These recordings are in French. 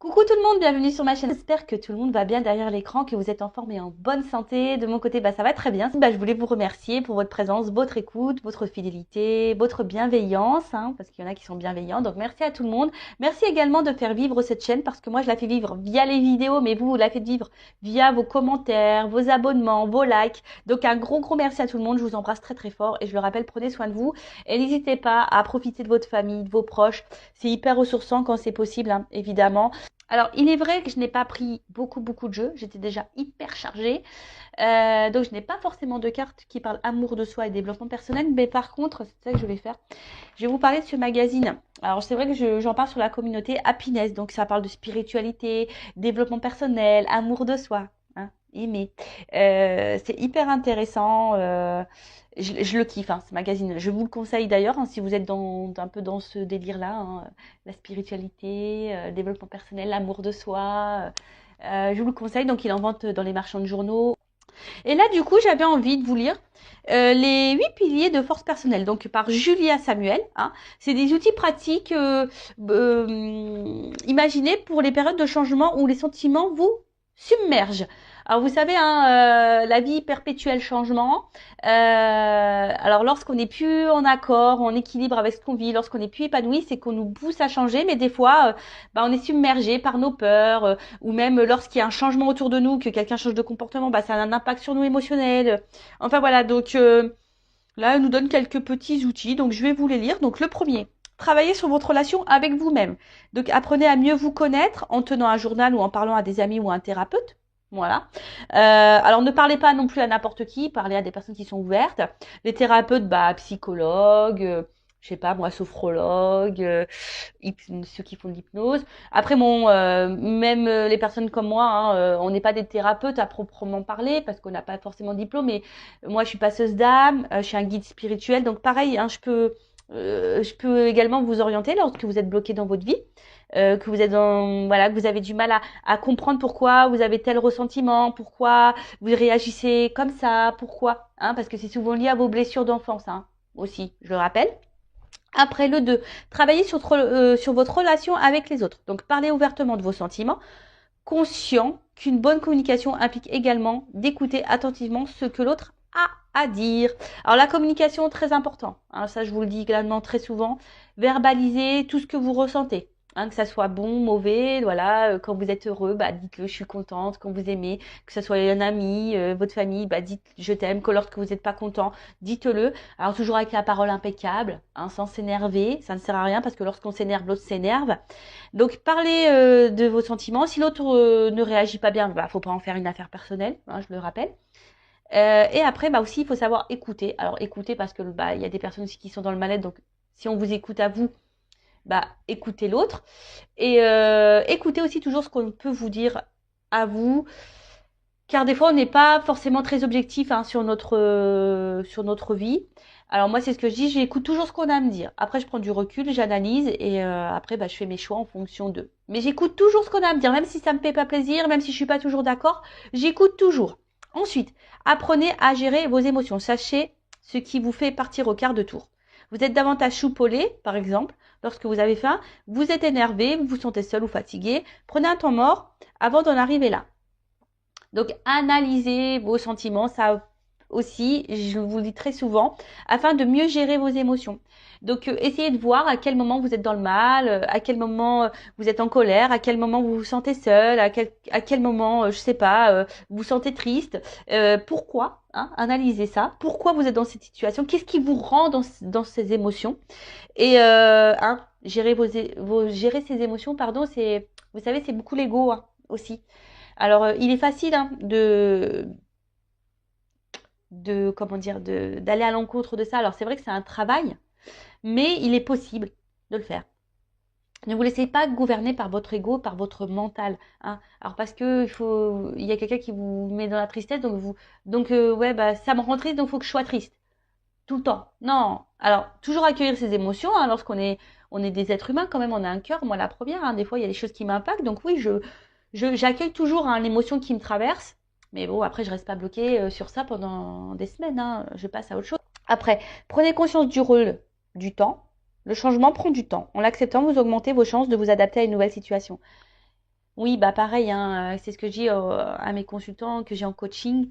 Coucou tout le monde, bienvenue sur ma chaîne. J'espère que tout le monde va bien derrière l'écran, que vous êtes en forme et en bonne santé. De mon côté, ça va très bien. Je voulais vous remercier pour votre présence, votre écoute, votre fidélité, votre bienveillance, parce qu'il y en a qui sont bienveillants. Donc merci à tout le monde. Merci également de faire vivre cette chaîne parce que moi je la fais vivre via les vidéos, mais vous la faites vivre via vos commentaires, vos abonnements, vos likes. Donc un gros merci à tout le monde. Je vous embrasse très très fort et je le rappelle, prenez soin de vous et n'hésitez pas à profiter de votre famille, de vos proches. C'est hyper ressourçant quand c'est possible, évidemment. Alors, il est vrai que je n'ai pas pris beaucoup de jeux. J'étais déjà hyper chargée. Donc, je n'ai pas forcément de cartes qui parlent amour de soi et développement personnel. Mais par contre, c'est ça que je vais faire. Je vais vous parler de ce magazine. Alors, c'est vrai que j'en parle sur la communauté Happiness. Donc, ça parle de spiritualité, développement personnel, amour de soi. Aimer. C'est hyper intéressant. Je le kiffe, ce magazine. Je vous le conseille d'ailleurs, si vous êtes un peu dans ce délire-là, la spiritualité, développement personnel, l'amour de soi. Je vous le conseille. Donc, il en vente dans les marchands de journaux. Et là, du coup, j'avais envie de vous lire les 8 piliers de force personnelle, donc par Julia Samuel. C'est des outils pratiques imaginés pour les périodes de changement où les sentiments vous submergent. Alors vous savez, la vie perpétuelle changement. Alors lorsqu'on n'est plus en accord, en équilibre avec ce qu'on vit, lorsqu'on n'est plus épanoui, c'est qu'on nous pousse à changer, mais des fois, on est submergé par nos peurs, ou même lorsqu'il y a un changement autour de nous, que quelqu'un change de comportement, ça a un impact sur nous émotionnel. Enfin voilà, donc là, elle nous donne quelques petits outils, donc je vais vous les lire. Donc le premier, travaillez sur votre relation avec vous-même. Donc apprenez à mieux vous connaître en tenant un journal ou en parlant à des amis ou à un thérapeute. Voilà. Alors ne parlez pas non plus à n'importe qui, parlez à des personnes qui sont ouvertes. Les thérapeutes, psychologues, je sais pas moi, sophrologues, ceux qui font de l'hypnose. Après même les personnes comme moi, on n'est pas des thérapeutes à proprement parler parce qu'on n'a pas forcément de diplôme. Mais moi, je suis passeuse d'âme, je suis un guide spirituel, donc pareil, je peux également vous orienter lorsque vous êtes bloqué dans votre vie. Que vous êtes que vous avez du mal à comprendre pourquoi vous avez tel ressentiment, pourquoi vous réagissez comme ça, pourquoi, parce que c'est souvent lié à vos blessures d'enfance, aussi, je le rappelle. Après le 2, travaillez sur votre relation avec les autres. Donc parlez ouvertement de vos sentiments, conscient qu'une bonne communication implique également d'écouter attentivement ce que l'autre a à dire. Alors la communication, très important. Ça, je vous le dis également très souvent. Verbalisez tout ce que vous ressentez. Que ça soit bon, mauvais, voilà. Quand vous êtes heureux, dites-le, je suis contente. Quand vous aimez, que ce soit un ami, votre famille, dites je t'aime. Que lorsque vous n'êtes pas content, dites-le. Alors toujours avec la parole impeccable, sans s'énerver. Ça ne sert à rien parce que lorsqu'on s'énerve, l'autre s'énerve. Donc parlez de vos sentiments. Si l'autre ne réagit pas bien, faut pas en faire une affaire personnelle, je le rappelle. Et après, aussi, il faut savoir écouter. Alors écouter parce que il y a des personnes aussi qui sont dans le mal-être. Donc si on vous écoute à vous, écoutez l'autre. Et écoutez aussi toujours ce qu'on peut vous dire à vous. Car des fois, on n'est pas forcément très objectif sur notre vie. Alors moi, c'est ce que je dis, j'écoute toujours ce qu'on a à me dire. Après, je prends du recul, j'analyse et après, je fais mes choix en fonction d'eux. Mais j'écoute toujours ce qu'on a à me dire, même si ça me fait pas plaisir, même si je suis pas toujours d'accord, j'écoute toujours. Ensuite, apprenez à gérer vos émotions. Sachez ce qui vous fait partir au quart de tour. Vous êtes davantage choupolé, par exemple, lorsque vous avez faim, vous êtes énervé, vous vous sentez seul ou fatigué. Prenez un temps mort avant d'en arriver là. Donc, analysez vos sentiments, ça aussi, je vous le dis très souvent, afin de mieux gérer vos émotions. Donc, essayez de voir à quel moment vous êtes dans le mal, à quel moment vous êtes en colère, à quel moment vous vous sentez seul, à quel moment, je sais pas, vous vous sentez triste. Pourquoi analysez ça. Pourquoi vous êtes dans cette situation? Qu'est-ce qui vous rend dans ces émotions? Et gérer ces émotions, pardon, vous savez, c'est beaucoup l'ego aussi. Alors, il est facile comment dire, d'aller à l'encontre de ça. Alors, c'est vrai que c'est un travail, mais il est possible de le faire. Ne vous laissez pas gouverner par votre ego, par votre mental. Alors, parce que il y a quelqu'un qui vous met dans la tristesse, ça me rend triste, donc il faut que je sois triste tout le temps. Non. Alors, toujours accueillir ses émotions, on est des êtres humains quand même, on a un cœur, moi la première, des fois il y a des choses qui m'impactent, donc oui, j'accueille toujours l'émotion qui me traverse, mais bon, après je reste pas bloquée sur ça pendant des semaines, je passe à autre chose. Après, prenez conscience du rôle du temps. Le changement prend du temps. En l'acceptant, vous augmentez vos chances de vous adapter à une nouvelle situation. Oui, bah pareil, hein, c'est ce que je dis à mes consultants que j'ai en coaching.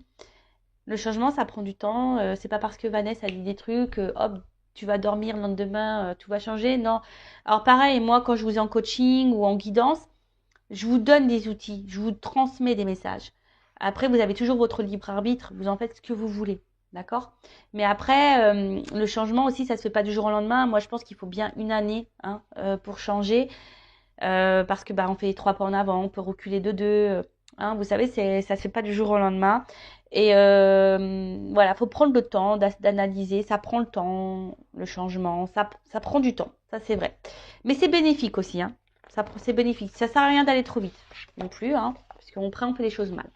Le changement, ça prend du temps. C'est pas parce que Vanessa a dit des trucs, hop, tu vas dormir le lendemain, tout va changer. Non. Alors pareil, moi, quand je vous ai en coaching ou en guidance, je vous donne des outils, je vous transmets des messages. Après, vous avez toujours votre libre arbitre, vous en faites ce que vous voulez. D'accord? Mais après, le changement aussi, ça se fait pas du jour au lendemain. Moi, je pense qu'il faut bien une année, hein, pour changer. Parce que bah, on fait 3 pas en avant, on peut reculer de 2. Hein, vous savez, ça se fait pas du jour au lendemain. Et voilà, faut prendre le temps d'analyser. Ça prend le temps, le changement. Ça prend du temps, ça c'est vrai. Mais c'est bénéfique aussi. Hein. C'est bénéfique. Ça sert à rien d'aller trop vite non plus, hein, parce qu'après on fait les choses mal.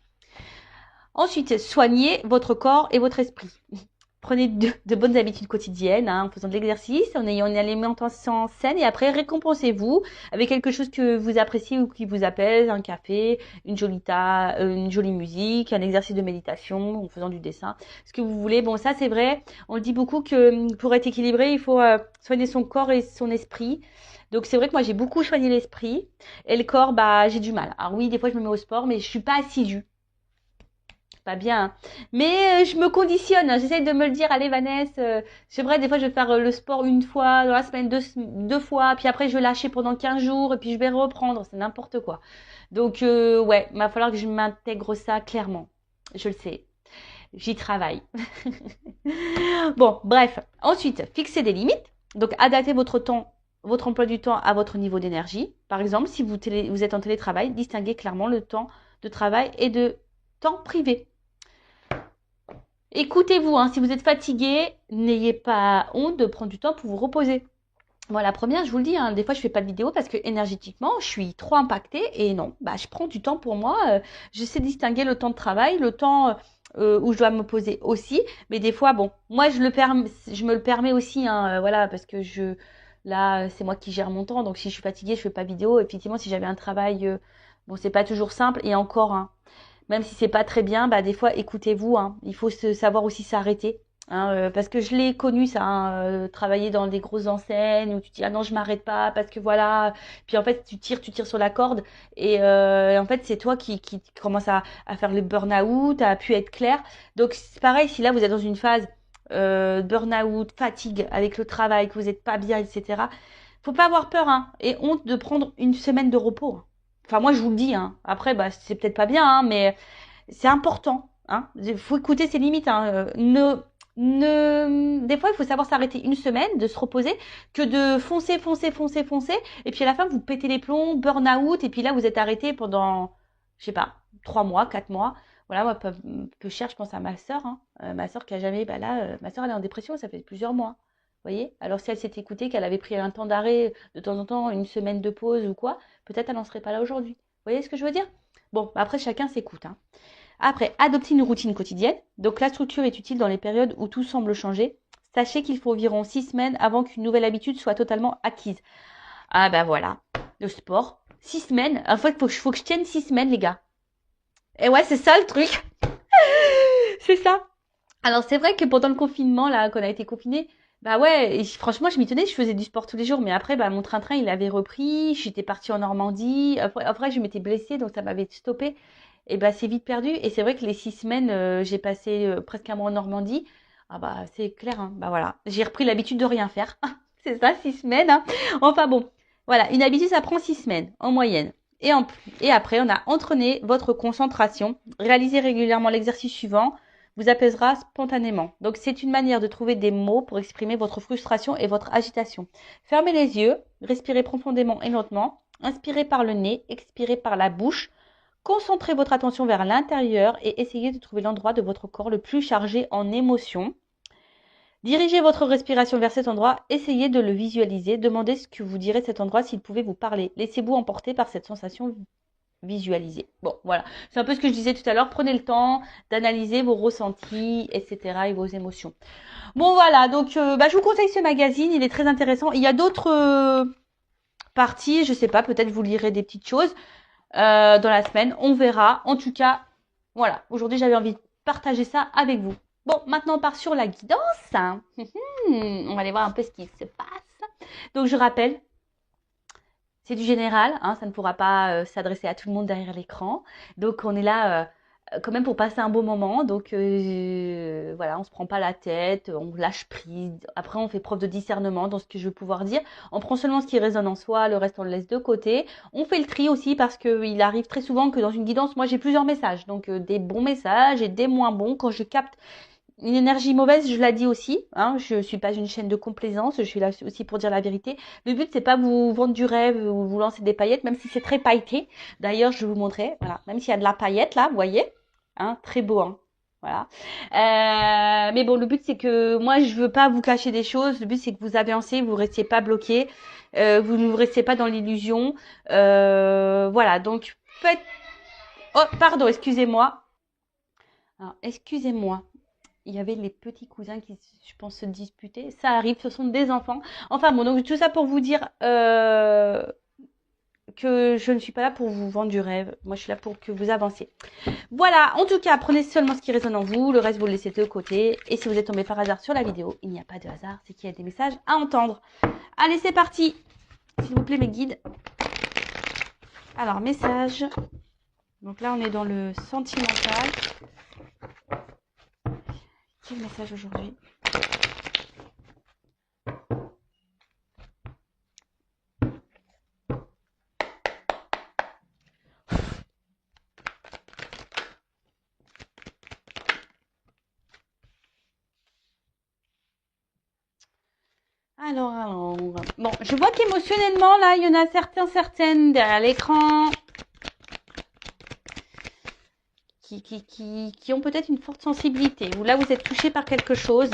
Ensuite, soignez votre corps et votre esprit. Prenez de bonnes habitudes quotidiennes, hein, en faisant de l'exercice, en ayant une alimentation saine et après récompensez-vous avec quelque chose que vous appréciez ou qui vous apaise, un café, une jolie musique, un exercice de méditation, en faisant du dessin, ce que vous voulez. Bon, ça c'est vrai, on le dit beaucoup que pour être équilibré, il faut soigner son corps et son esprit. Donc c'est vrai que moi j'ai beaucoup soigné l'esprit et le corps, bah j'ai du mal. Alors oui, des fois je me mets au sport, mais je suis pas assidue. Pas bien, hein. Mais je me conditionne, hein. J'essaye de me le dire, allez Vanessa, c'est vrai, des fois je vais faire le sport une fois dans la semaine, deux fois, puis après je vais lâcher pendant 15 jours, et puis je vais reprendre, c'est n'importe quoi. Donc ouais, il va falloir que je m'intègre ça clairement. Je le sais, j'y travaille. Bon, bref. Ensuite, fixez des limites. Donc adaptez votre emploi du temps à votre niveau d'énergie. Par exemple, si vous êtes en télétravail, distinguez clairement le temps de travail et de temps privé. Écoutez-vous, hein, si vous êtes fatigué, n'ayez pas honte de prendre du temps pour vous reposer. Moi, la première, je vous le dis, hein, des fois, je fais pas de vidéo parce que énergétiquement, je suis trop impactée et non, bah, je prends du temps pour moi. Je sais distinguer le temps de travail, le temps où je dois me poser aussi. Mais des fois, bon, moi, je me le permets aussi, hein, voilà, parce que là, c'est moi qui gère mon temps. Donc, si je suis fatiguée, je fais pas de vidéo. Effectivement, si j'avais un travail, bon, c'est pas toujours simple. Et encore, hein, même si c'est pas très bien, bah des fois écoutez-vous, hein. Il faut savoir aussi s'arrêter. Hein, parce que je l'ai connu ça, hein, travailler dans des grosses enseignes où tu dis ah non je m'arrête pas parce que voilà, puis en fait tu tires sur la corde et en fait c'est toi qui commence à faire le burn-out, à pu être clair. Donc c'est pareil si là vous êtes dans une phase burn-out, fatigue avec le travail, que vous n'êtes pas bien, etc. Faut pas avoir peur, hein, et honte de prendre une semaine de repos. Hein. Enfin, moi, je vous le dis, hein. Après, bah, c'est peut-être pas bien, hein, mais c'est important, hein. Il faut écouter ses limites, hein. Des fois, il faut savoir s'arrêter une semaine, de se reposer, que de foncer. Et puis à la fin, vous pétez les plombs, burn-out, et puis là, vous êtes arrêté pendant, je sais pas, 3 mois, 4 mois. Voilà, moi, peu cher, je pense à ma sœur, hein. Ma sœur qui a jamais, bah là, ma sœur, elle est en dépression, ça fait plusieurs mois. Vous voyez? Alors si elle s'était écoutée, qu'elle avait pris un temps d'arrêt de temps en temps, une semaine de pause ou quoi, peut-être elle n'en serait pas là aujourd'hui. Vous voyez ce que je veux dire? Bon, après chacun s'écoute. Hein. Après, adopter une routine quotidienne. Donc la structure est utile dans les périodes où tout semble changer. Sachez qu'il faut environ 6 semaines avant qu'une nouvelle habitude soit totalement acquise. Ah ben voilà, le sport. 6 semaines. En fait, faut que je tienne 6 semaines, les gars. Et ouais, c'est ça le truc. C'est ça. Alors c'est vrai que pendant le confinement, là, qu'on a été confiné, bah ouais, et franchement, je m'y tenais, je faisais du sport tous les jours, mais après, bah, mon train-train, il avait repris, j'étais partie en Normandie, après je m'étais blessée, donc ça m'avait stoppé, et bah c'est vite perdu, et c'est vrai que les 6 semaines, j'ai passé presque un mois en Normandie, ah bah c'est clair, hein, bah voilà, j'ai repris l'habitude de rien faire, c'est ça, 6 semaines, hein. Enfin bon, voilà, une habitude, ça prend 6 semaines, en moyenne. Et après, on a entraîné votre concentration, réalisez régulièrement l'exercice suivant, vous apaisera spontanément. Donc c'est une manière de trouver des mots pour exprimer votre frustration et votre agitation. Fermez les yeux, respirez profondément et lentement, inspirez par le nez, expirez par la bouche. Concentrez votre attention vers l'intérieur et essayez de trouver l'endroit de votre corps le plus chargé en émotions. Dirigez votre respiration vers cet endroit, essayez de le visualiser, demandez ce que vous direz cet endroit s'il pouvait vous parler. Laissez-vous emporter par cette sensation visualiser. Bon, voilà. C'est un peu ce que je disais tout à l'heure. Prenez le temps d'analyser vos ressentis, etc. et vos émotions. Bon, voilà. Donc, bah, je vous conseille ce magazine. Il est très intéressant. Il y a d'autres parties. Je sais pas. Peut-être vous lirez des petites choses dans la semaine. On verra. En tout cas, voilà. Aujourd'hui, j'avais envie de partager ça avec vous. Bon, maintenant, on part sur la guidance. On va aller voir un peu ce qui se passe. Donc, je rappelle, c'est du général, hein, ça ne pourra pas s'adresser à tout le monde derrière l'écran. Donc on est là quand même pour passer un beau moment. Donc voilà, on se prend pas la tête, on lâche prise. Après, on fait preuve de discernement dans ce que je veux pouvoir dire. On prend seulement ce qui résonne en soi, le reste on le laisse de côté. On fait le tri aussi parce qu'il arrive très souvent que dans une guidance, moi j'ai plusieurs messages. Donc des bons messages et des moins bons. Quand je capte une énergie mauvaise, je la dis aussi, hein, je suis pas une chaîne de complaisance, je suis là aussi pour dire la vérité. Le but, c'est pas vous vendre du rêve ou vous lancer des paillettes, même si c'est très pailleté. D'ailleurs, je vais vous montrer, voilà, même s'il y a de la paillette là, vous voyez, hein, très beau, hein, voilà. Mais bon, le but, c'est que moi, je veux pas vous cacher des choses. Le but, c'est que vous avancez, vous restiez pas bloqué, vous ne restez pas dans l'illusion. Voilà, donc faites. Oh, pardon, excusez-moi. Alors, excusez-moi. Il y avait les petits cousins qui, je pense, se disputaient. Ça arrive, ce sont des enfants. Enfin bon, donc tout ça pour vous dire que je ne suis pas là pour vous vendre du rêve. Moi, je suis là pour que vous avanciez. Voilà, en tout cas, prenez seulement ce qui résonne en vous. Le reste, vous le laissez de côté. Et si vous êtes tombé par hasard sur la vidéo, il n'y a pas de hasard, c'est qu'il y a des messages à entendre. Allez, c'est parti. S'il vous plaît, mes guides. Alors, message. Donc là, on est dans le sentimental. Quel message aujourd'hui ? Alors, bon, je vois qu'émotionnellement, là, il y en a certaines derrière l'écran qui ont peut-être une forte sensibilité, ou là, vous êtes touché par quelque chose.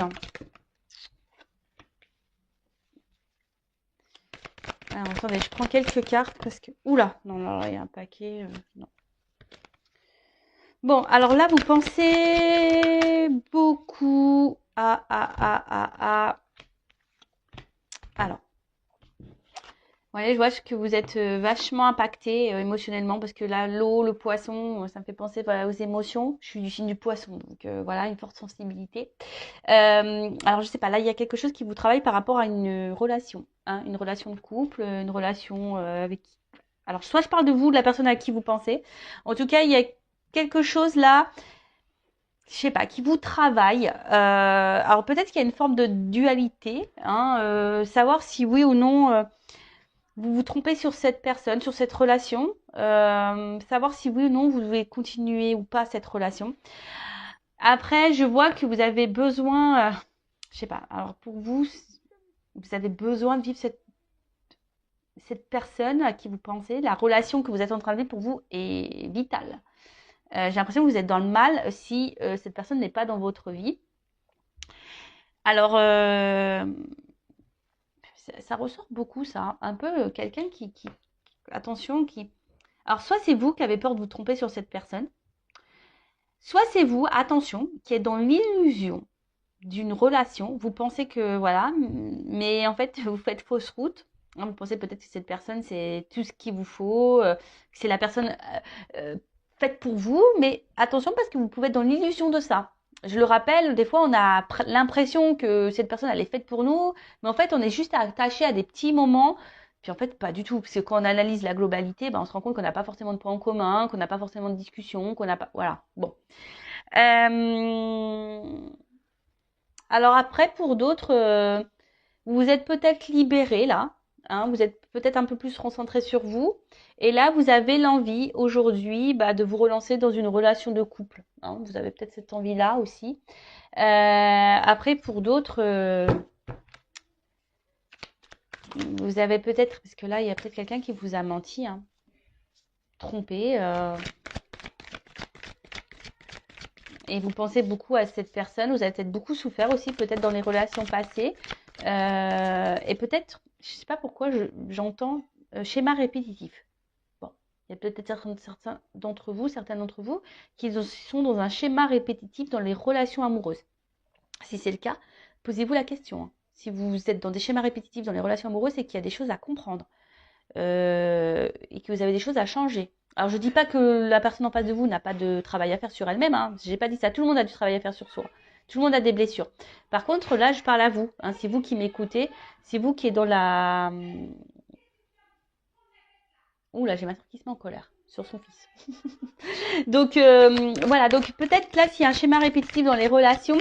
Alors, attendez, je prends quelques cartes parce que... Oula, non, là, il y a un paquet. Non. Bon, alors là, vous pensez beaucoup à... Alors. Ouais, je vois que vous êtes vachement impacté émotionnellement parce que là, l'eau, le poisson, ça me fait penser voilà, aux émotions. Je suis du signe du poisson, donc voilà, une forte sensibilité. Alors, je sais pas, là, il y a quelque chose qui vous travaille par rapport à une relation, hein, une relation de couple, une relation avec... Alors, soit je parle de vous, de la personne à qui vous pensez. En tout cas, il y a quelque chose là, je sais pas, qui vous travaille. Alors, peut-être qu'il y a une forme de dualité, hein, savoir si oui ou non... vous vous trompez sur cette personne, sur cette relation, savoir si oui ou non vous devez continuer ou pas cette relation. Après, je vois que vous avez besoin, je sais pas, alors pour vous, vous avez besoin de vivre cette personne à qui vous pensez, la relation que vous êtes en train de vivre pour vous est vitale. J'ai l'impression que vous êtes dans le mal si cette personne n'est pas dans votre vie. Alors, ça ressort beaucoup ça, hein. Un peu quelqu'un attention, qui... Alors, soit c'est vous qui avez peur de vous tromper sur cette personne, soit c'est vous, attention, qui êtes dans l'illusion d'une relation. Vous pensez que, voilà, mais en fait, vous faites fausse route. Vous pensez peut-être que cette personne, c'est tout ce qu'il vous faut, que c'est la personne faite pour vous, mais attention parce que vous pouvez être dans l'illusion de ça. Je le rappelle, des fois, on a l'impression que cette personne, elle est faite pour nous, mais en fait, on est juste attaché à des petits moments. Puis en fait, pas du tout. Parce que quand on analyse la globalité, ben, on se rend compte qu'on n'a pas forcément de points en commun, qu'on n'a pas forcément de discussion, qu'on n'a pas... Voilà. Bon. Alors après, pour d'autres, vous êtes peut-être libéré là, hein, vous êtes peut-être un peu plus concentré sur vous, et là vous avez l'envie aujourd'hui de vous relancer dans une relation de couple, hein, vous avez peut-être cette envie-là aussi. Après, pour d'autres, vous avez peut-être, parce que là il y a peut-être quelqu'un qui vous a menti, hein, trompé, et vous pensez beaucoup à cette personne, vous avez peut-être beaucoup souffert aussi, peut-être dans les relations passées, et peut-être, je ne sais pas pourquoi, j'entends schéma répétitif. Bon, il y a peut-être certains d'entre vous qui sont dans un schéma répétitif dans les relations amoureuses. Si c'est le cas, posez-vous la question, hein. Si vous êtes dans des schémas répétitifs dans les relations amoureuses, c'est qu'il y a des choses à comprendre et que vous avez des choses à changer. Alors, je ne dis pas que la personne en face de vous n'a pas de travail à faire sur elle-même, hein. Je n'ai pas dit ça. Tout le monde a du travail à faire sur soi. Tout le monde a des blessures. Par contre, là, je parle à vous, hein. C'est vous qui m'écoutez. C'est vous qui êtes dans la... Ouh là, j'ai ma soeur qui se met en colère sur son fils. Donc voilà, donc peut-être là s'il y a un schéma répétitif dans les relations,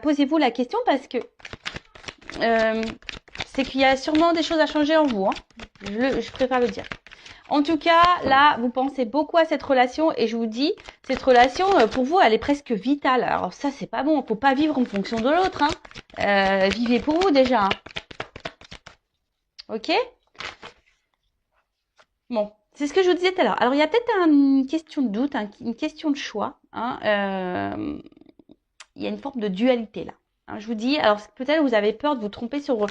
posez-vous la question parce que c'est qu'il y a sûrement des choses à changer en vous. Hein. Je préfère le dire. En tout cas, là, vous pensez beaucoup à cette relation et je vous dis, cette relation, pour vous, elle est presque vitale. Alors ça, c'est pas bon. Faut pas vivre en fonction de l'autre. Hein. Vivez pour vous déjà. Hein. Ok ? Bon, c'est ce que je vous disais tout à l'heure. Alors, il y a peut-être une question de doute, une question de choix. Hein. Il y a une forme de dualité là. Hein, je vous dis, alors peut-être vous avez peur de vous tromper sur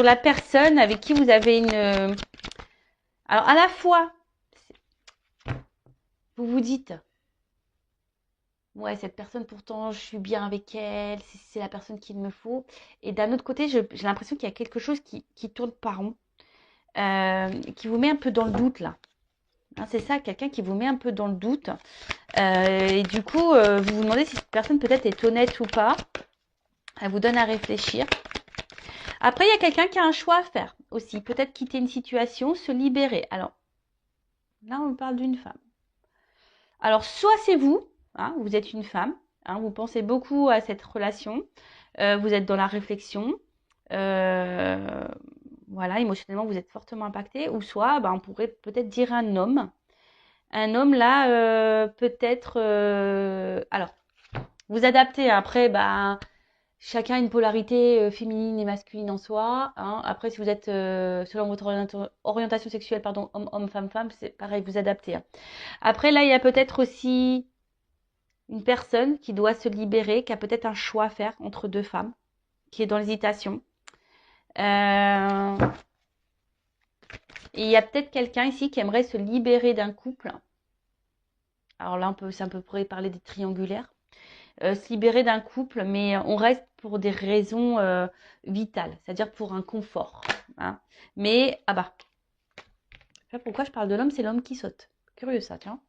la personne avec qui vous avez une... Alors, à la fois, vous vous dites, ouais, cette personne, pourtant, je suis bien avec elle, c'est la personne qu'il me faut. Et d'un autre côté, j'ai l'impression qu'il y a quelque chose qui tourne pas rond, qui vous met un peu dans le doute là. Hein, c'est ça, quelqu'un qui vous met un peu dans le doute. Et du coup, vous vous demandez si cette personne peut-être est honnête ou pas. Elle vous donne à réfléchir. Après, il y a quelqu'un qui a un choix à faire aussi. Peut-être quitter une situation, se libérer. Alors, là, on parle d'une femme. Alors, soit c'est vous, hein, vous êtes une femme, hein, vous pensez beaucoup à cette relation, vous êtes dans la réflexion, voilà, émotionnellement, vous êtes fortement impacté. Ou soit, on pourrait peut-être dire un homme. Un homme, là, peut-être... alors, vous adaptez. Après, chacun a une polarité féminine et masculine en soi. Hein. Après, si vous êtes, selon votre orientation sexuelle, pardon, homme, femme, c'est pareil, vous adaptez. Hein. Après, là, il y a peut-être aussi une personne qui doit se libérer, qui a peut-être un choix à faire entre deux femmes, qui est dans l'hésitation. Et il y a peut-être quelqu'un ici qui aimerait se libérer d'un couple. Alors là, ça pourrait parler des triangulaires. Se libérer d'un couple, mais on reste pour des raisons vitales, c'est-à-dire pour un confort. Hein. Mais, je sais pas pourquoi je parle de l'homme, c'est l'homme qui saute. Curieux ça, tiens.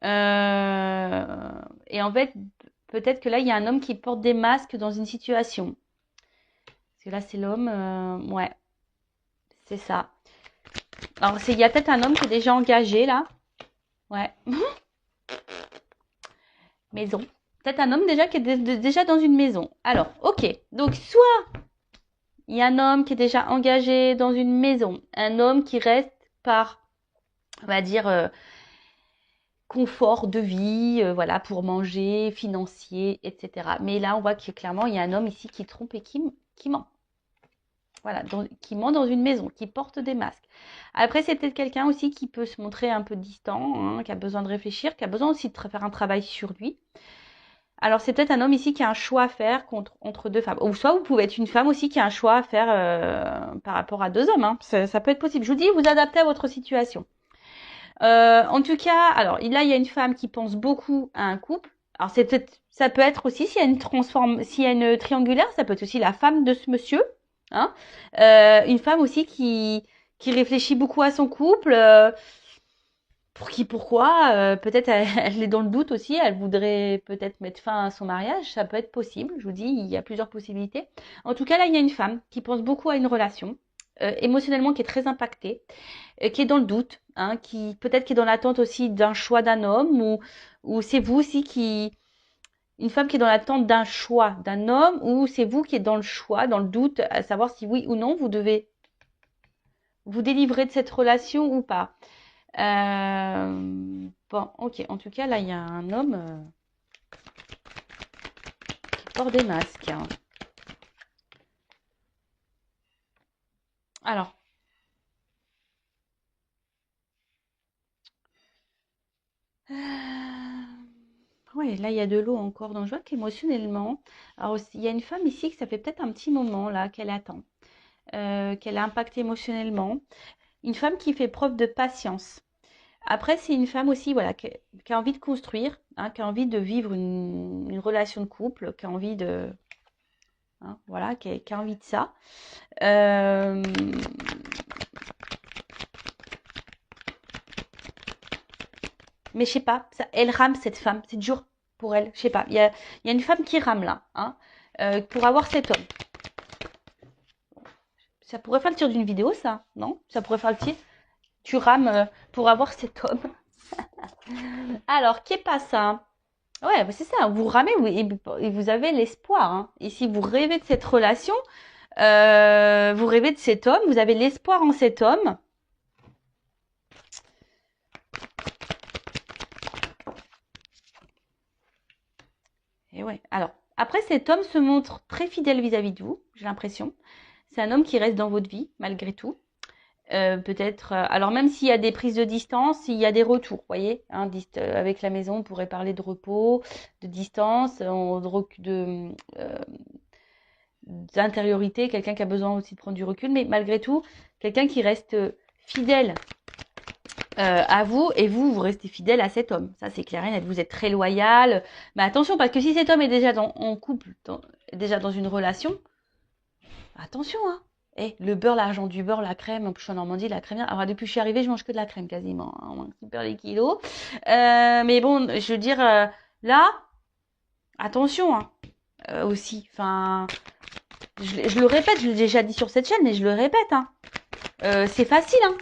Et en fait, peut-être que là, il y a un homme qui porte des masques dans une situation. Parce que là, c'est l'homme, ouais, c'est ça. Alors, il y a peut-être un homme qui est déjà engagé, là. Ouais. Maison. Peut-être un homme déjà qui est déjà dans une maison. Alors, ok. Donc, soit il y a un homme qui est déjà engagé dans une maison. Un homme qui reste par, on va dire, confort de vie, voilà, pour manger, financier, etc. Mais là, on voit que clairement, il y a un homme ici qui trompe et qui ment. Voilà, qui ment dans une maison, qui porte des masques. Après, c'est peut-être quelqu'un aussi qui peut se montrer un peu distant, hein, qui a besoin de réfléchir, qui a besoin aussi de faire un travail sur lui. Alors, c'est peut-être un homme ici qui a un choix à faire entre deux femmes. Ou soit vous pouvez être une femme aussi qui a un choix à faire par rapport à deux hommes. Hein. Ça peut être possible. Je vous dis, vous adaptez à votre situation. En tout cas, alors là, il y a une femme qui pense beaucoup à un couple. Alors, ça peut être aussi, s'il y a une triangulaire, ça peut être aussi la femme de ce monsieur. Hein. Une femme aussi qui réfléchit beaucoup à son couple. Pourquoi peut-être elle est dans le doute aussi, elle voudrait peut-être mettre fin à son mariage, ça peut être possible, je vous dis, il y a plusieurs possibilités. En tout cas, là, il y a une femme qui pense beaucoup à une relation, émotionnellement qui est très impactée, qui est dans le doute, hein, qui peut-être qui est dans l'attente aussi d'un choix d'un homme, ou c'est vous aussi une femme qui est dans l'attente d'un choix d'un homme, ou c'est vous qui êtes dans le choix, dans le doute, à savoir si oui ou non vous devez vous délivrer de cette relation ou pas. Bon, ok. En tout cas, là, il y a un homme qui porte des masques. Hein. Alors. Ouais, là, il y a de l'eau encore. Donc, je vois qu'émotionnellement, alors, il y a une femme ici que ça fait peut-être un petit moment, là, qu'elle attend. Qu'elle a impacté émotionnellement. Une femme qui fait preuve de patience. Après, c'est une femme aussi, voilà, qui a envie de construire, hein, qui a envie de vivre une relation de couple, qui a envie de... Hein, voilà, qui a envie de ça. Mais je sais pas, elle rame cette femme, c'est dur pour elle, je sais pas. Il y a une femme qui rame là, hein, pour avoir cet homme. Ça pourrait faire le tir d'une vidéo, ça, non? Ça pourrait faire le tir. tu rames pour avoir cet homme. Alors, qu'est pas ça? Ouais, bah, c'est ça, vous ramez et vous avez l'espoir. Hein. Et si vous rêvez de cette relation, vous rêvez de cet homme, vous avez l'espoir en cet homme. Et ouais. Alors, après, cet homme se montre très fidèle vis-à-vis de vous, j'ai l'impression. C'est un homme qui reste dans votre vie, malgré tout. Peut-être, alors même s'il y a des prises de distance, il y a des retours, vous voyez, hein, avec la maison, on pourrait parler de repos, de distance, d'intériorité, quelqu'un qui a besoin aussi de prendre du recul, mais malgré tout, quelqu'un qui reste fidèle à vous et vous restez fidèle à cet homme. Ça, c'est clair et net. Vous êtes très loyal. Mais attention, parce que si cet homme est déjà en couple, déjà dans une relation, attention, hein. Le beurre, l'argent du beurre, la crème, en plus je suis en Normandie, la crème. Alors depuis que je suis arrivée, je mange que de la crème quasiment. Hein, on super les kilos. Mais bon, je veux dire, là, attention, hein, aussi. Enfin, je le répète, je l'ai déjà dit sur cette chaîne, mais je le répète. Hein. C'est facile, hein,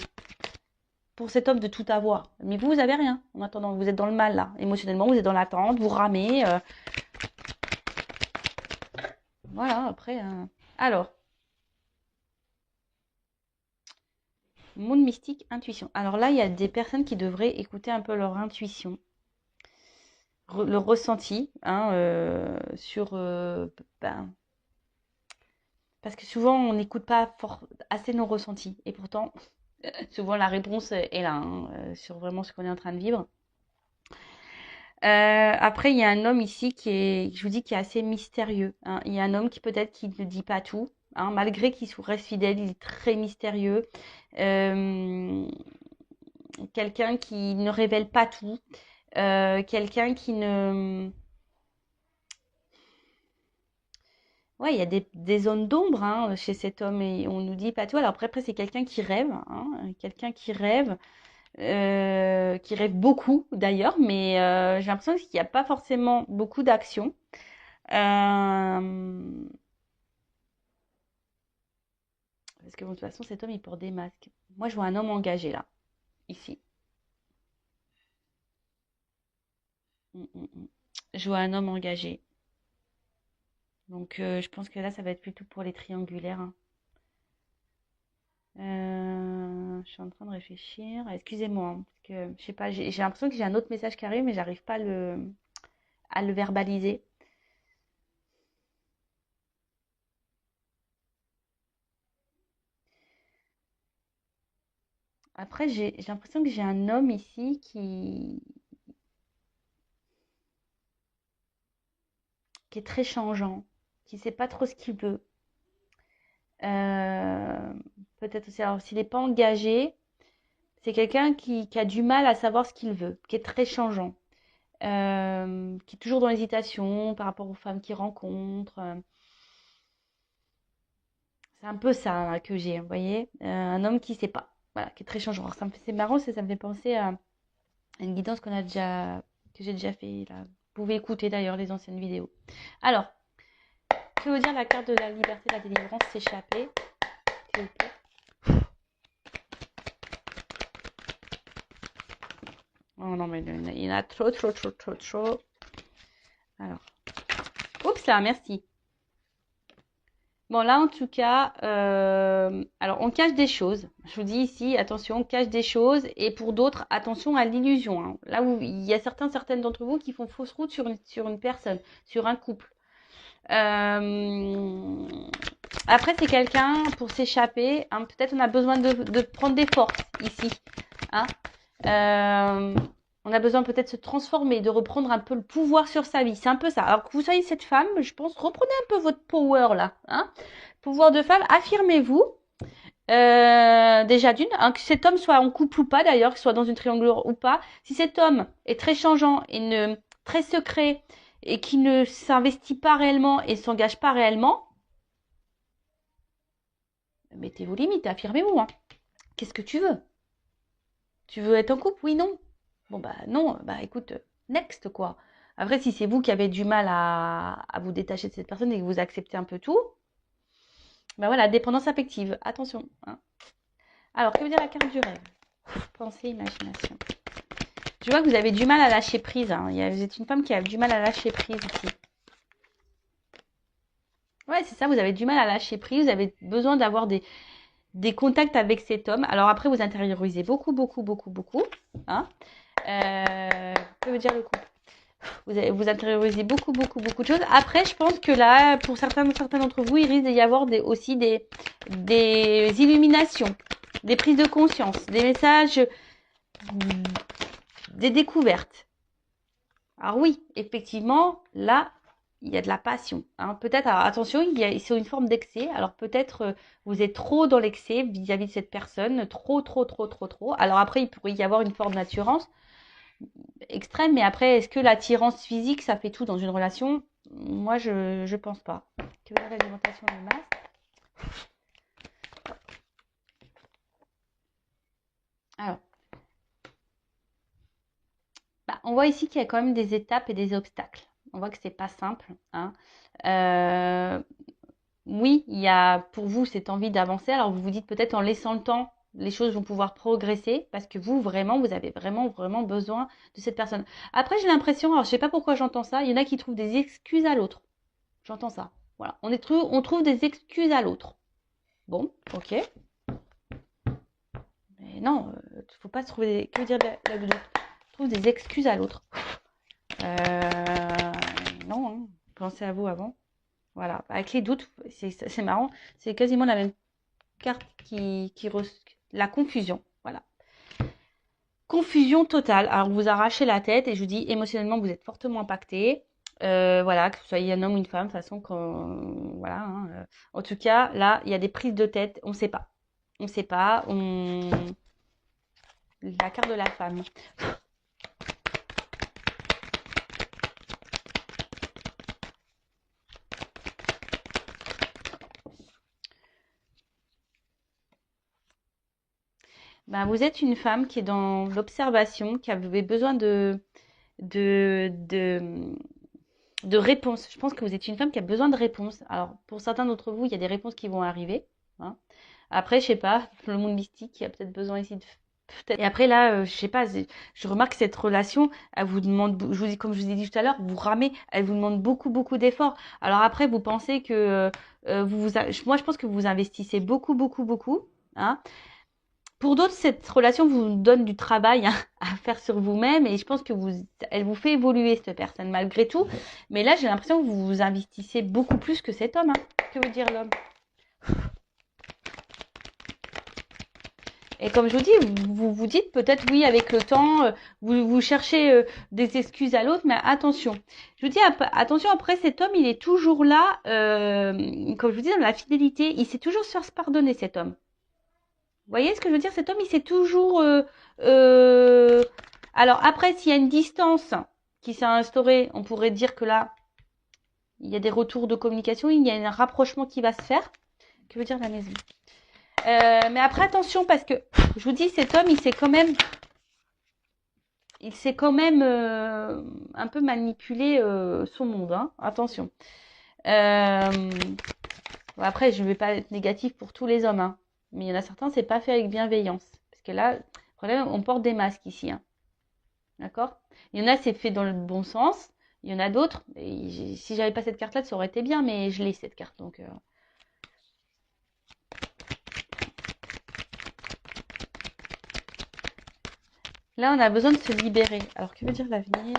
pour cet homme de tout avoir. Mais vous avez rien. En attendant, vous êtes dans le mal, là. Émotionnellement, vous êtes dans l'attente, vous ramez. Voilà, après. Alors. Monde mystique, intuition. Alors là, il y a des personnes qui devraient écouter un peu leur intuition, le ressenti, hein, sur... ben, parce que souvent, on n'écoute pas assez nos ressentis. Et pourtant, souvent, la réponse est là, hein, sur vraiment ce qu'on est en train de vivre. Après, il y a un homme ici je vous dis, qui est assez mystérieux. Hein. Il y a un homme qui peut-être qui ne dit pas tout. Hein, malgré qu'il reste fidèle, il est très mystérieux. Quelqu'un qui ne révèle pas tout. Quelqu'un qui ne... Ouais, il y a des zones d'ombre hein, chez cet homme et on nous dit pas tout. Alors après c'est quelqu'un quelqu'un qui rêve beaucoup d'ailleurs, mais j'ai l'impression qu'il n'y a pas forcément beaucoup d'action. Parce que bon, de toute façon, cet homme, il porte des masques. Moi, je vois un homme engagé là, ici. Mm, mm, mm. Je vois un homme engagé. Donc, je pense que là, ça va être plutôt pour les triangulaires. Hein. Je suis en train de réfléchir. Excusez-moi, hein, parce que je sais pas, j'ai l'impression que j'ai un autre message qui arrive, mais j'arrive pas à le verbaliser. Après, j'ai l'impression que j'ai un homme ici qui est très changeant, qui sait pas trop ce qu'il veut. Euh, Peut-être aussi, alors s'il n'est pas engagé, c'est quelqu'un qui a du mal à savoir ce qu'il veut, qui est très changeant, qui est toujours dans l'hésitation par rapport aux femmes qu'il rencontre. C'est un peu ça hein, que j'ai, vous voyez, un homme qui sait pas, voilà, qui est très changeant. Alors, c'est marrant, ça me fait penser à une guidance que j'ai déjà fait. Là. Vous pouvez écouter d'ailleurs les anciennes vidéos. Alors, que veut dire la carte de la liberté, de la délivrance, s'échapper, s'il vous plaît. Oh non, mais il y en a trop, trop, trop, trop, trop. Alors, oups là, merci. Bon, là, en tout cas, alors on cache des choses. Je vous dis ici, attention, on cache des choses. Et pour d'autres, attention à l'illusion. Hein. Là où il y a certaines d'entre vous qui font fausse route sur une personne, sur un couple. Après, c'est quelqu'un pour s'échapper. Hein, peut-être on a besoin de prendre des forces ici. Hein. On a besoin peut-être de se transformer, de reprendre un peu le pouvoir sur sa vie. C'est un peu ça. Alors que vous soyez cette femme, je pense, reprenez un peu votre power là. Hein. Pouvoir de femme, affirmez-vous. Déjà d'une, hein, que cet homme soit en couple ou pas d'ailleurs, qu'il soit dans une triangulaire ou pas. Si cet homme est très changeant et très secret et qui ne s'investit pas réellement et s'engage pas réellement, mettez vos limites, affirmez-vous. Hein. Qu'est-ce que tu veux? Tu veux être en couple? Oui, non. Bon, bah non, bah écoute, next quoi. Après, si c'est vous qui avez du mal à vous détacher de cette personne et que vous acceptez un peu tout, bah voilà, dépendance affective, attention. Hein. Alors, que veut dire la carte du rêve? Pensée, imagination. Je vois que vous avez du mal à lâcher prise. Hein. Vous êtes une femme qui a du mal à lâcher prise ici. Ouais, c'est ça, vous avez du mal à lâcher prise. Vous avez besoin d'avoir des contacts avec cet homme. Alors après, vous intériorisez beaucoup, beaucoup, beaucoup, beaucoup. Hein. Que veut dire le couple? Vous intériorisez beaucoup, beaucoup, beaucoup de choses. Après, je pense que là, pour certains d'entre vous, il risque d'y avoir aussi des illuminations, des prises de conscience, des messages, des découvertes. Alors oui, effectivement, là, il y a de la passion. Hein. Peut-être, alors attention, c'est une forme d'excès. Alors peut-être vous êtes trop dans l'excès vis-à-vis de cette personne, trop, trop, trop, trop, trop. Alors après, il pourrait y avoir une forme d'attirance extrême, mais après, est-ce que l'attirance physique, ça fait tout dans une relation? Moi, je pense pas. Que veut dire l'alimentation de masse? Alors, on voit ici qu'il y a quand même des étapes et des obstacles. On voit que c'est pas simple. Hein. Oui, il y a pour vous cette envie d'avancer. Alors vous vous dites peut-être en laissant le temps, les choses vont pouvoir progresser parce que vous vraiment, vous avez vraiment, vraiment besoin de cette personne. Après, j'ai l'impression, alors je sais pas pourquoi j'entends ça, il y en a qui trouvent des excuses à l'autre. J'entends ça. Voilà, on trouve des excuses à l'autre. Bon, ok. Mais non, faut pas se trouver des... Que veut dire la doudou? On trouve des excuses à l'autre. Non, hein. Pensez à vous avant. Voilà, avec les doutes, c'est marrant, c'est quasiment la même carte la confusion. Voilà. Confusion totale. Alors, vous arrachez la tête et je vous dis, émotionnellement, vous êtes fortement impacté. Voilà, que vous soyez un homme ou une femme, de toute façon, voilà. Hein, en tout cas, là, il y a des prises de tête, on ne sait pas. On ne sait pas. La carte de la femme. Ben, vous êtes une femme qui est dans l'observation, qui avait besoin de, de, de réponses. Je pense que vous êtes une femme qui a besoin de réponses. Alors, pour certains d'entre vous, il y a des réponses qui vont arriver. Hein. Après, je sais pas, le monde mystique, il y a peut-être besoin ici de... Et après, là, je sais pas, je remarque que cette relation, elle vous demande, comme je vous ai dit tout à l'heure, vous ramez, elle vous demande beaucoup, beaucoup d'efforts. Alors après, vous pensez que moi, je pense que vous investissez beaucoup, beaucoup, beaucoup. Hein. Pour d'autres, cette relation vous donne du travail hein, à faire sur vous-même et je pense que elle vous fait évoluer cette personne malgré tout. Mais là, j'ai l'impression que vous vous investissez beaucoup plus que cet homme. Hein. Que veut dire l'homme? Et comme je vous dis, vous vous dites peut-être oui avec le temps, vous cherchez des excuses à l'autre, mais attention. Je vous dis attention après cet homme, il est toujours là, comme je vous dis dans la fidélité, il sait toujours se faire pardonner cet homme. Vous voyez ce que je veux dire? Cet homme, il sait toujours... Alors après, s'il y a une distance qui s'est instaurée, on pourrait dire que là, il y a des retours de communication, il y a un rapprochement qui va se faire. Que veut dire la maison? Mais après, attention, parce que je vous dis, cet homme, il s'est quand même un peu manipulé son monde. Hein. Attention. Bon, après, je ne vais pas être négatif pour tous les hommes. Hein. Mais il y en a certains, c'est pas fait avec bienveillance. Parce que là, le problème, on porte des masques ici. Hein. D'accord? Il y en a, c'est fait dans le bon sens. Il y en a d'autres. Si j'avais pas cette carte-là, ça aurait été bien, mais je l'ai cette carte. Donc, là, on a besoin de se libérer. Alors, que veut dire l'avenir?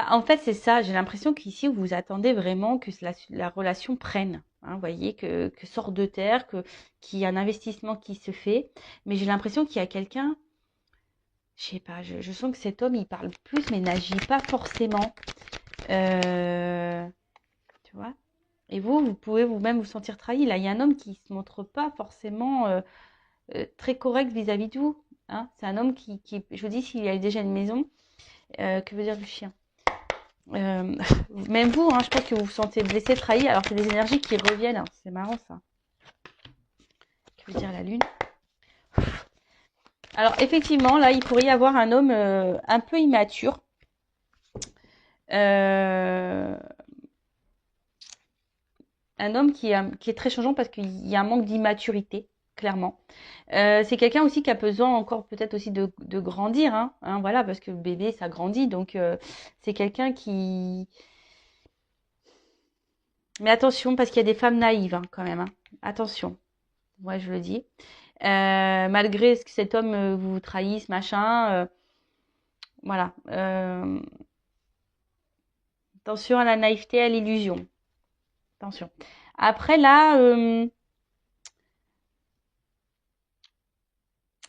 En fait, c'est ça. J'ai l'impression qu'ici, vous attendez vraiment que la relation prenne. Hein, vous voyez, que sort de terre, qu'il y a un investissement qui se fait. Mais j'ai l'impression qu'il y a quelqu'un, je sais pas, je sens que cet homme, il parle plus, mais n'agit pas forcément. Tu vois? Et vous pouvez vous-même vous sentir trahi. Là, il y a un homme qui se montre pas forcément très correct vis-à-vis de vous. Hein. C'est un homme je vous dis, s'il a déjà une maison, que veut dire le chien? Même vous, hein, je pense que vous vous sentez blessé, trahi, alors que c'est des énergies qui reviennent. Hein. C'est marrant ça. Que veut dire la lune? Alors effectivement, là, il pourrait y avoir un homme un peu immature. un homme qui est très changeant parce qu'il y a un manque d'immaturité, clairement. C'est quelqu'un aussi qui a besoin encore peut-être aussi de grandir, hein, voilà, parce que le bébé, ça grandit. Donc, c'est quelqu'un qui... Mais attention, parce qu'il y a des femmes naïves, hein, quand même, hein. Attention, moi je le dis. Malgré ce que cet homme vous trahisse, machin, voilà. Attention à la naïveté, à l'illusion. Attention. Après, là,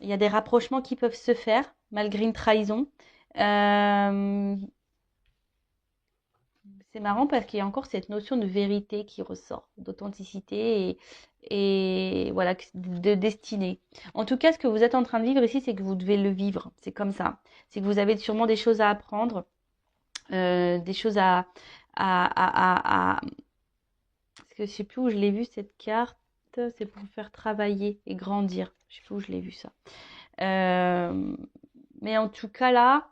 il y a des rapprochements qui peuvent se faire, malgré une trahison. Euh, c'est marrant parce qu'il y a encore cette notion de vérité qui ressort, d'authenticité et voilà, de destinée. En tout cas, ce que vous êtes en train de vivre ici, c'est que vous devez le vivre. C'est comme ça. C'est que vous avez sûrement des choses à apprendre, des choses à... Parce que je sais plus où je l'ai vu cette carte. C'est pour faire travailler et grandir. Je sais plus où je l'ai vu ça. Mais en tout cas là,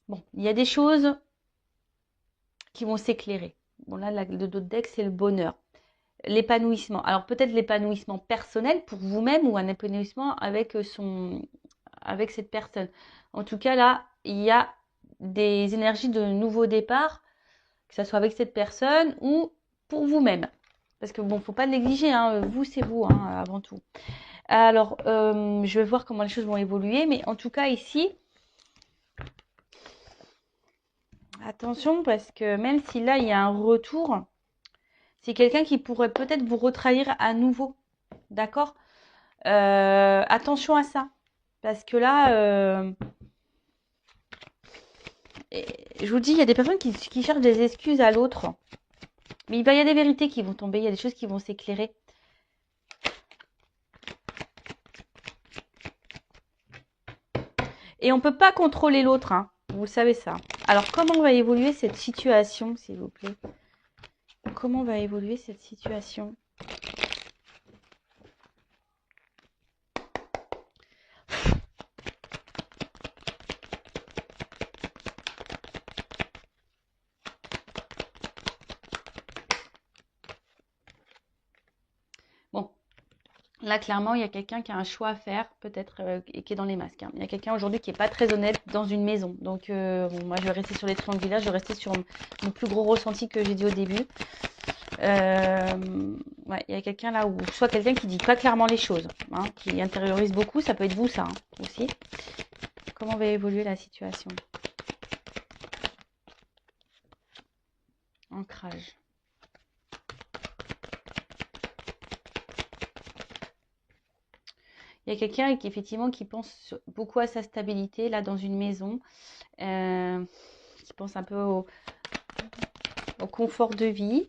bon, il y a des choses qui vont s'éclairer. Bon là, le dos de deck, c'est le bonheur, l'épanouissement. Alors peut-être l'épanouissement personnel pour vous-même ou un épanouissement avec cette personne. En tout cas là, il y a des énergies de nouveau départ, que ce soit avec cette personne ou pour vous-même. Parce que bon, faut pas négliger, hein, vous c'est vous, hein, avant tout. Alors, je vais voir comment les choses vont évoluer, mais en tout cas ici, attention parce que même si là il y a un retour, c'est quelqu'un qui pourrait peut-être vous retrahir à nouveau, d'accord? Attention à ça, parce que là, je vous dis, il y a des personnes qui cherchent des excuses à l'autre, mais il y a des vérités qui vont tomber, il y a des choses qui vont s'éclairer. Et on ne peut pas contrôler l'autre, hein. Vous savez ça. Alors, comment va évoluer cette situation, s'il vous plaît? Comment va évoluer cette situation? Bon, là, clairement, il y a quelqu'un qui a un choix à faire, peut-être, et qui est dans les masques, hein. Il y a quelqu'un aujourd'hui qui n'est pas très honnête dans une maison. Donc, bon, moi, je vais rester sur les triangulaires, je vais rester sur mon plus gros ressenti que j'ai dit au début. Ouais, il y a quelqu'un là, ou soit quelqu'un qui dit pas clairement les choses, hein, qui intériorise beaucoup, ça peut être vous, ça, hein, aussi. Comment va évoluer la situation? Ancrage. Il y a quelqu'un qui effectivement qui pense beaucoup à sa stabilité là dans une maison, qui pense un peu au confort de vie.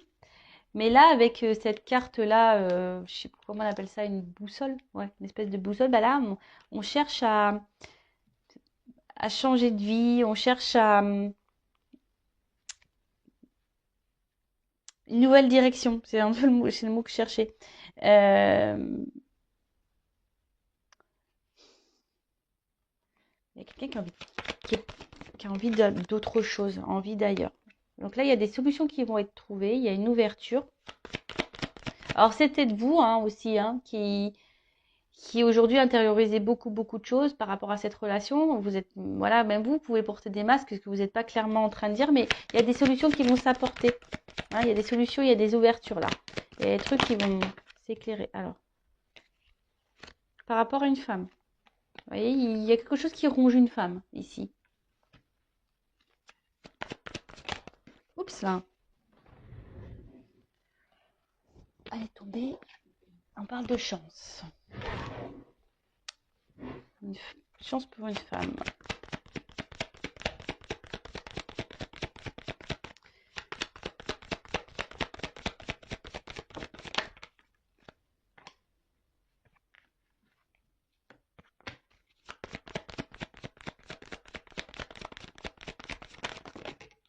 Mais là, avec cette carte-là, je sais pas comment on appelle ça, une boussole, ouais, une espèce de boussole, bah là, on cherche à changer de vie, on cherche à une nouvelle direction. C'est un peu c'est le mot que je cherchais. Euh, il y a quelqu'un qui a envie d'autre chose, envie d'ailleurs. Donc là, il y a des solutions qui vont être trouvées, il y a une ouverture. Alors c'était de vous, hein, aussi, hein, qui aujourd'hui intériorisez beaucoup de choses par rapport à cette relation. Vous êtes, voilà, même vous pouvez porter des masques, ce que vous n'êtes pas clairement en train de dire, mais il y a des solutions qui vont s'apporter, hein, il y a des solutions, il y a des ouvertures là. Il y a des trucs qui vont s'éclairer. Alors, par rapport à une femme, vous voyez, il y a quelque chose qui ronge une femme ici. Oups là. Elle est tombée. On parle de chance. Une chance pour une femme.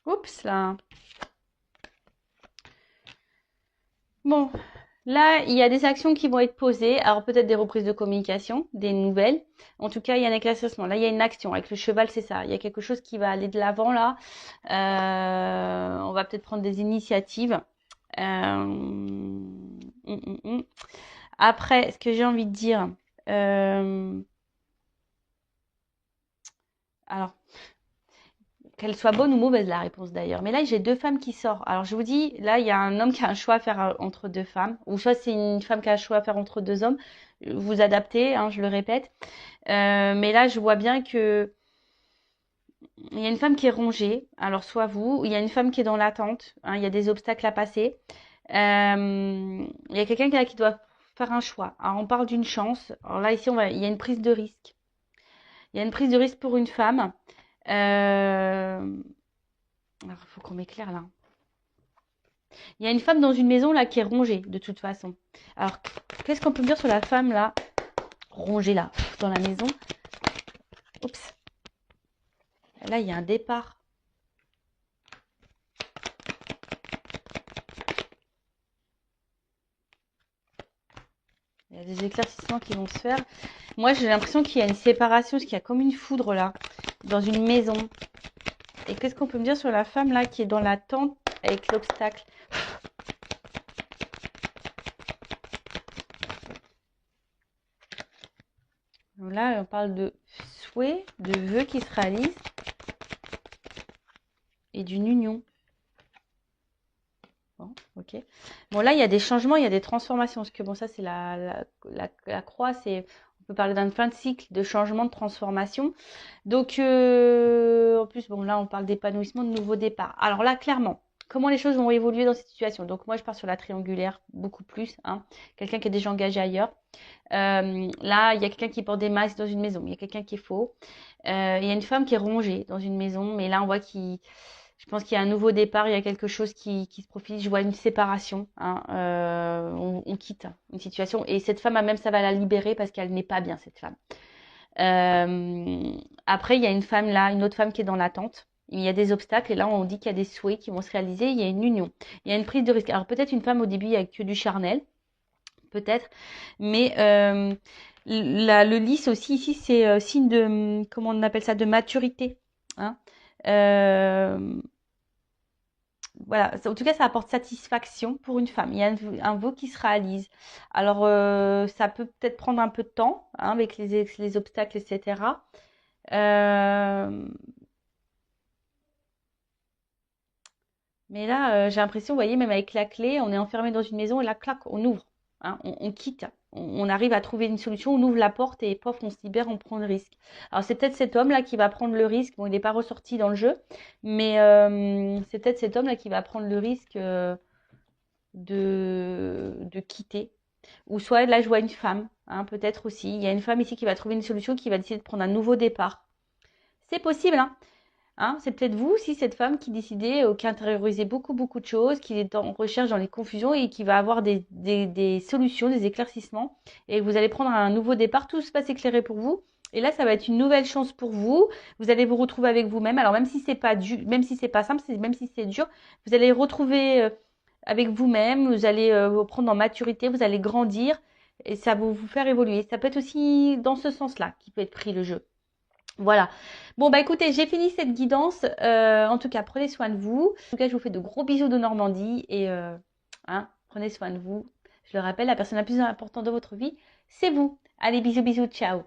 Oups là. Bon, là, il y a des actions qui vont être posées. Alors peut-être des reprises de communication, des nouvelles. En tout cas, il y a un éclaircissement. Là, il y a une action. Avec le cheval, c'est ça. Il y a quelque chose qui va aller de l'avant là. On va peut-être prendre des initiatives. Après, ce que j'ai envie de dire, alors, qu'elle soit bonne ou mauvaise, la réponse d'ailleurs. Mais là, j'ai deux femmes qui sortent. Alors, je vous dis, là, il y a un homme qui a un choix à faire entre deux femmes. Ou soit c'est une femme qui a un choix à faire entre deux hommes. Vous adaptez, hein, je le répète. Mais là, je vois bien que il y a une femme qui est rongée. Alors, soit vous, ou il y a une femme qui est dans l'attente. Hein, il y a des obstacles à passer. Il y a quelqu'un qui doit faire un choix. Alors, on parle d'une chance. Alors là, ici, il y a une prise de risque. Il y a une prise de risque pour une femme. Alors, il faut qu'on m'éclaire là. Il y a une femme dans une maison là qui est rongée de toute façon. Alors, qu'est-ce qu'on peut me dire sur la femme là, rongée là, dans la maison? Oups. Là, il y a un départ. Il y a des éclaircissements qui vont se faire. Moi, j'ai l'impression qu'il y a une séparation, parce qu'il y a comme une foudre là, dans une maison. Et qu'est-ce qu'on peut me dire sur la femme là qui est dans la tente avec l'obstacle? Là, on parle de souhait, de vœux qui se réalisent et d'une union. Bon, ok. Bon, là, il y a des changements, il y a des transformations. Parce que bon, ça, c'est la croix. On peut parler d'un fin de cycle, de changement, de transformation. Donc, en plus, bon, là, on parle d'épanouissement, de nouveau départ. Alors là, clairement, comment les choses vont évoluer dans cette situation? Donc, moi, je pars sur la triangulaire, beaucoup plus. Hein. Quelqu'un qui est déjà engagé ailleurs. Là, il y a quelqu'un qui porte des masques dans une maison. Il y a quelqu'un qui est faux. Il y a une femme qui est rongée dans une maison. Mais là, on voit je pense qu'il y a un nouveau départ, il y a quelque chose qui se profile. Je vois une séparation. Hein, on quitte une situation. Et cette femme, même, ça va la libérer parce qu'elle n'est pas bien, cette femme. Après, il y a une femme là, une autre femme qui est dans l'attente. Il y a des obstacles et là, on dit qu'il y a des souhaits qui vont se réaliser. Il y a une union. Il y a une prise de risque. Alors, peut-être une femme au début, il n'y a que du charnel. Peut-être. Mais le lys aussi, ici, c'est signe de, comment on appelle ça, de maturité. Hein. Voilà, en tout cas, ça apporte satisfaction pour une femme. Il y a un vœu qui se réalise. Alors, ça peut peut-être prendre un peu de temps hein, avec les obstacles, etc. Euh, mais là, j'ai l'impression, vous voyez, même avec la clé, on est enfermé dans une maison et la claque, on ouvre, hein, on quitte. On arrive à trouver une solution, on ouvre la porte et pof, on se libère, on prend le risque. Alors c'est peut-être cet homme-là qui va prendre le risque. Bon, il n'est pas ressorti dans le jeu, mais c'est peut-être cet homme-là qui va prendre le risque de quitter. Ou soit là, je vois une femme, hein, peut-être aussi. Il y a une femme ici qui va trouver une solution, qui va décider de prendre un nouveau départ. C'est possible, hein. Hein, c'est peut-être vous aussi, cette femme qui décidait, qui intériorisait beaucoup, beaucoup de choses, qui est en recherche dans les confusions et qui va avoir des solutions, des éclaircissements. Et vous allez prendre un nouveau départ, tout se passe éclairé pour vous. Et là, ça va être une nouvelle chance pour vous. Vous allez vous retrouver avec vous-même. Alors, même si c'est pas même si c'est pas simple, même si c'est dur, vous allez retrouver avec vous-même. Vous allez vous prendre en maturité, vous allez grandir et ça va vous faire évoluer. Ça peut être aussi dans ce sens-là qui peut être pris le jeu. Voilà. Bon, bah écoutez, j'ai fini cette guidance. En tout cas, prenez soin de vous. En tout cas, je vous fais de gros bisous de Normandie et hein, prenez soin de vous. Je le rappelle, la personne la plus importante de votre vie, c'est vous. Allez, bisous, bisous, ciao.